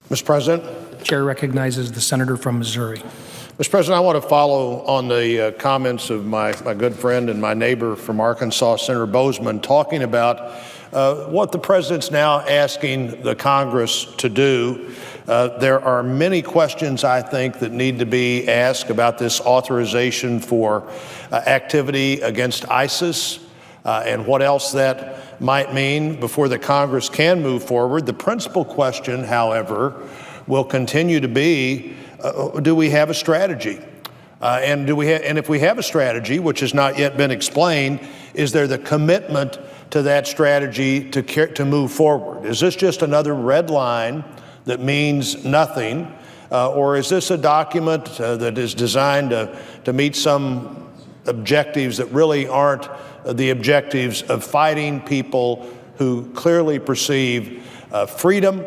Mr. President. Chair recognizes the senator from Missouri. Mr. President, I want to follow on the comments of my good friend and my neighbor from Arkansas, Senator Boozman, talking about what the president's now asking the Congress to do. There are many questions, I think, that need to be asked about this authorization for activity against ISIS and what else that might mean before the Congress can move forward. The principal question, however, will continue to be, do we have a strategy? And if we have a strategy, which has not yet been explained, is there the commitment to that strategy to move forward? Is this just another red line that means nothing? Or is this a document that is designed to meet some objectives that really aren't the objectives of fighting people who clearly perceive freedom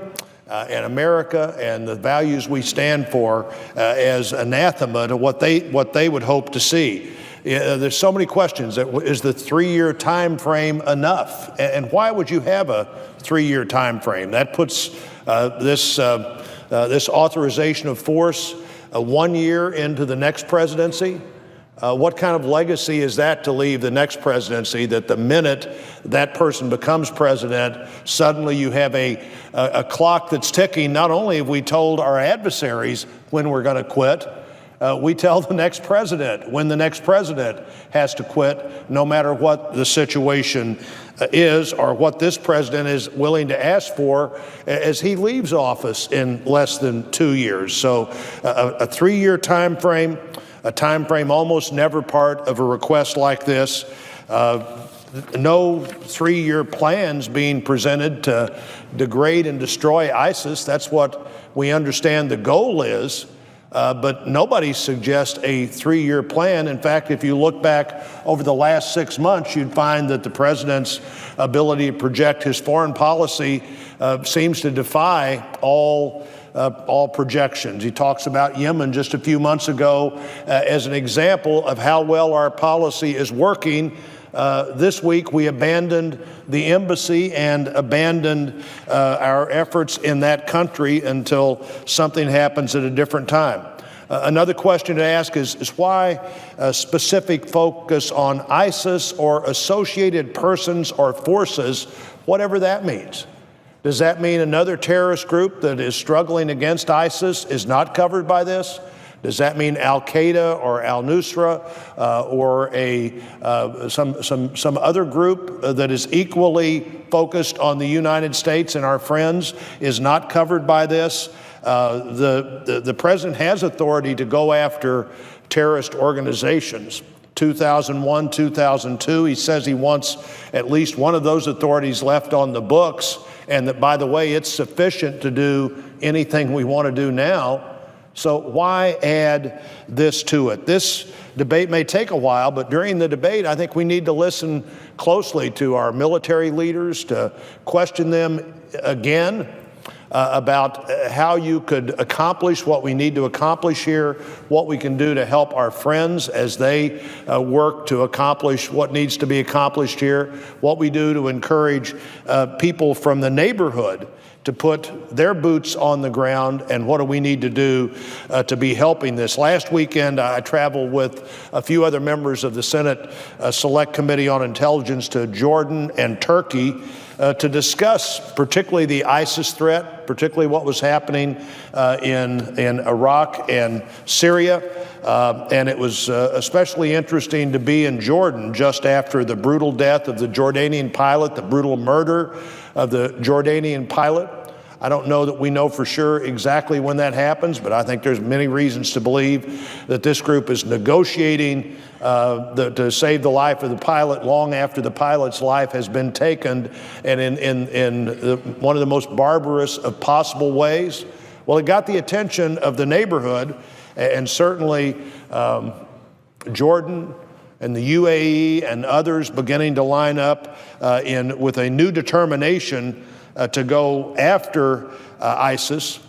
and America and the values we stand for as anathema to what they would hope to see? There's so many questions. Is the 3-year time frame enough? And why would you have a 3-year time frame? That puts this authorization of force 1 year into the next presidency. What kind of legacy is that to leave the next presidency, that the minute that person becomes president, suddenly you have a clock that's ticking? Not only have we told our adversaries when we're going to quit, we tell the next president when the next president has to quit, no matter what the situation is or what this president is willing to ask for as he leaves office in less than 2 years. So a 3-year time frame, a time frame almost never part of a request like this. No 3-year plans being presented to degrade and destroy ISIS. That's what we understand the goal is. But nobody suggests a 3-year plan. In fact, if you look back over the last 6 months, you'd find that the president's ability to project his foreign policy seems to defy all projections. He talks about Yemen just a few months ago as an example of how well our policy is working. This week, we abandoned the embassy and abandoned our efforts in that country until something happens at a different time. Another question to ask is why a specific focus on ISIS or associated persons or forces, whatever that means? Does that mean another terrorist group that is struggling against ISIS is not covered by this? Does that mean Al-Qaeda or Al-Nusra or some other group that is equally focused on the United States and our friends is not covered by this? The president has authority to go after terrorist organizations. 2001, 2002, he says he wants at least one of those authorities left on the books, and that, by the way, it's sufficient to do anything we want to do now. So why add this to it? This debate may take a while, but during the debate, I think we need to listen closely to our military leaders, to question them again about how you could accomplish what we need to accomplish here, what we can do to help our friends as they work to accomplish what needs to be accomplished here, what we do to encourage people from the neighborhood to put their boots on the ground, and what do we need to do to be helping this. Last weekend, I traveled with a few other members of the Senate Select Committee on Intelligence to Jordan and Turkey to discuss particularly the ISIS threat, particularly what was happening in Iraq and Syria. And it was especially interesting to be in Jordan just after the brutal death of the Jordanian pilot, the brutal murder of the Jordanian pilot. I don't know that we know for sure exactly when that happens, but I think there's many reasons to believe that this group is negotiating to save the life of the pilot long after the pilot's life has been taken, and in one of the most barbarous of possible ways. Well, it got the attention of the neighborhood, and certainly Jordan and the UAE and others beginning to line up with a new determination to go after ISIS,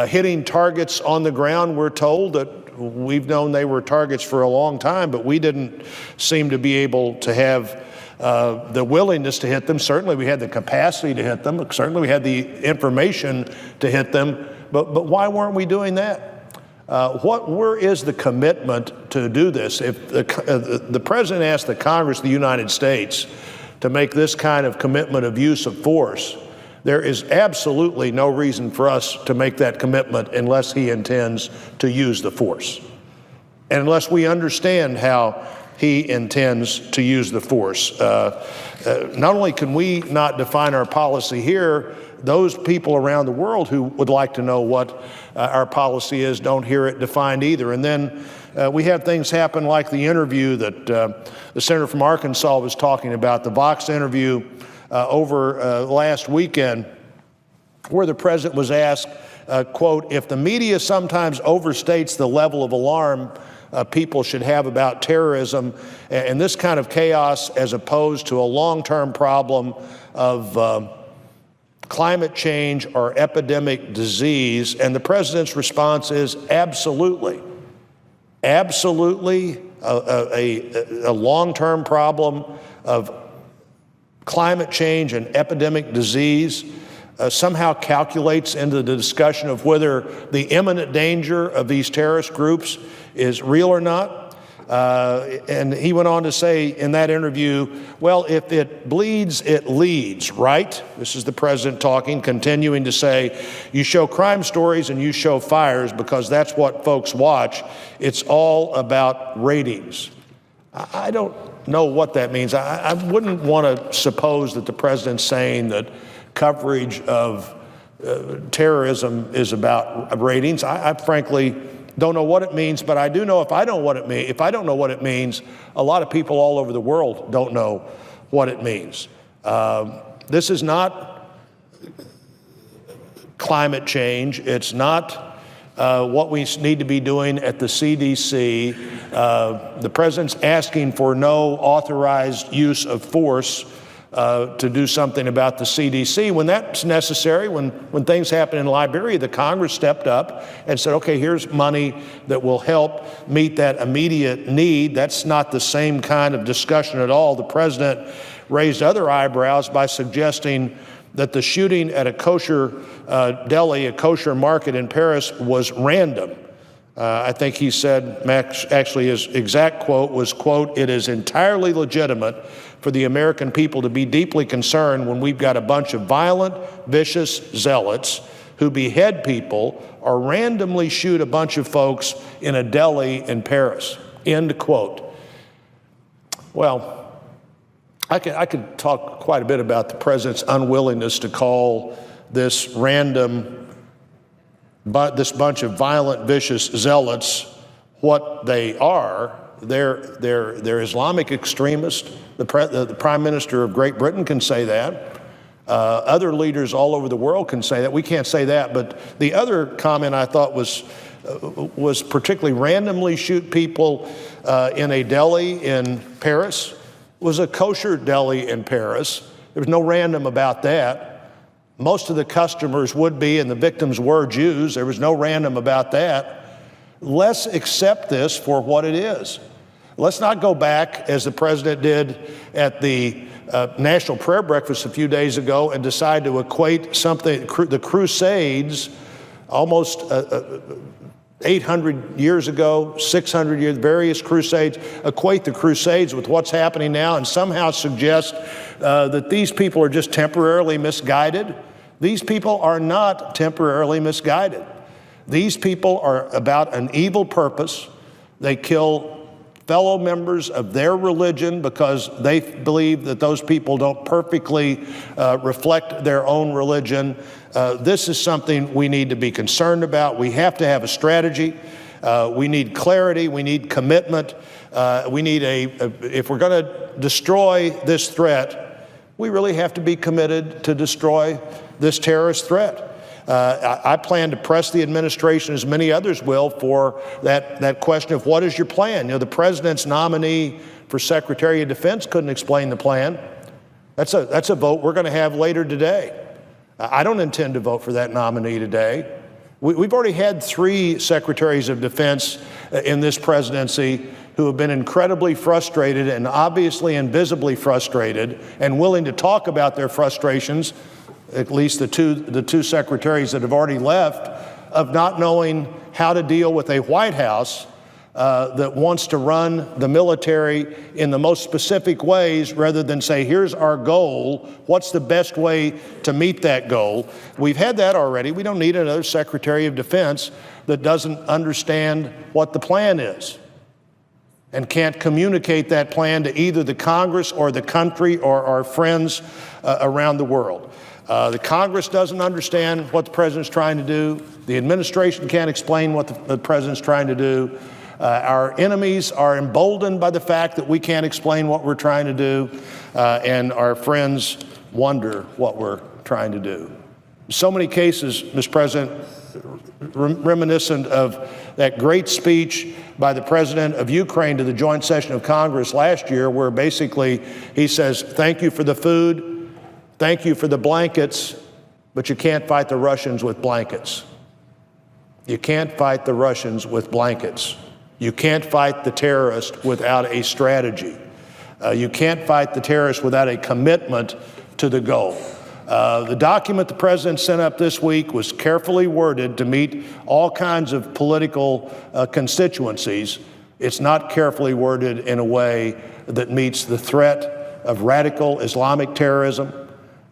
hitting targets on the ground. We're told that we've known they were targets for a long time, but we didn't seem to be able to have the willingness to hit them. Certainly we had the capacity to hit them. Certainly we had the information to hit them, But why weren't we doing that? Where is the commitment to do this? If the president asked the Congress of the United States to make this kind of commitment of use of force, there is absolutely no reason for us to make that commitment unless he intends to use the force, and unless we understand how he intends to use the force. Not only can we not define our policy here, those people around the world who would like to know what our policy is don't hear it defined either. And then we have things happen like the interview that the senator from Arkansas was talking about, the Vox interview over last weekend, where the president was asked, quote, if the media sometimes overstates the level of alarm people should have about terrorism and this kind of chaos as opposed to a long-term problem of climate change or epidemic disease, and the president's response is absolutely. Absolutely a long-term problem of climate change and epidemic disease somehow calculates into the discussion of whether the imminent danger of these terrorist groups is real or not. And he went on to say in that interview, well, if it bleeds, it leads, right? This is the president talking, continuing to say, you show crime stories and you show fires because that's what folks watch. It's all about ratings. I don't know what that means. I wouldn't want to suppose that the president's saying that coverage of terrorism is about ratings. I frankly don't know what it means, but I do know if I don't know what it means, a lot of people all over the world don't know what it means. This is not climate change. It's not what we need to be doing at the CDC. The president's asking for no authorized use of force to do something about the CDC. When that's necessary, when things happen in Liberia, the Congress stepped up and said, okay, here's money that will help meet that immediate need. That's not the same kind of discussion at all. The president raised other eyebrows by suggesting that the shooting at a kosher deli, a kosher market in Paris, was random. I think he said, actually his exact quote was, quote, it is entirely legitimate for the American people to be deeply concerned when we've got a bunch of violent, vicious zealots who behead people or randomly shoot a bunch of folks in a deli in Paris, end quote. Well, I could talk quite a bit about the president's unwillingness to call this this bunch of violent, vicious zealots what they are. They're Islamic extremists. The Prime Minister of Great Britain can say that. Other leaders all over the world can say that. We can't say that. But the other comment I thought was particularly randomly shoot people in a deli in Paris. It was a kosher deli in Paris. There was no random about that. Most of the customers would be, and the victims were Jews. There was no random about that. Let's accept this for what it is. Let's not go back, as the president did at the National Prayer Breakfast a few days ago, and decide to equate something, the Crusades, almost 800 years ago, 600 years, various crusades, equate the Crusades with what's happening now and somehow suggest that these people are just temporarily misguided. These people are not temporarily misguided. These people are about an evil purpose. They kill fellow members of their religion because they believe that those people don't perfectly reflect their own religion. This is something we need to be concerned about. We have to have a strategy. We need clarity. We need commitment. We need if we're going to destroy this threat, we really have to be committed to destroy this terrorist threat. I plan to press the administration, as many others will, for that question of what is your plan? You know, the president's nominee for Secretary of Defense couldn't explain the plan. That's a vote we're going to have later today. I don't intend to vote for that nominee today. We've already had 3 secretaries of defense in this presidency who have been incredibly frustrated and obviously and visibly frustrated and willing to talk about their frustrations, at least the two secretaries that have already left, of not knowing how to deal with a White House that wants to run the military in the most specific ways rather than say, here's our goal, what's the best way to meet that goal? We've had that already. We don't need another Secretary of Defense that doesn't understand what the plan is and can't communicate that plan to either the Congress or the country or our friends around the world. The Congress doesn't understand what the president's trying to do. The administration can't explain what the president's trying to do. Our enemies are emboldened by the fact that we can't explain what we're trying to do, and our friends wonder what we're trying to do. So many cases, Mr. President, reminiscent of that great speech by the president of Ukraine to the joint session of Congress last year, where basically he says, thank you for the food, thank you for the blankets, but you can't fight the Russians with blankets. You can't fight the Russians with blankets. You can't fight the terrorists without a strategy. You can't fight the terrorists without a commitment to the goal. The document the president sent up this week was carefully worded to meet all kinds of political constituencies. It's not carefully worded in a way that meets the threat of radical Islamic terrorism.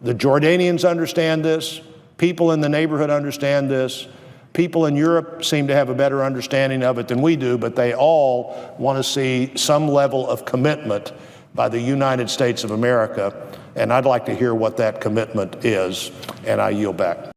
The Jordanians understand this. People in the neighborhood understand this. People in Europe seem to have a better understanding of it than we do, but they all want to see some level of commitment by the United States of America. And I'd like to hear what that commitment is, and I yield back.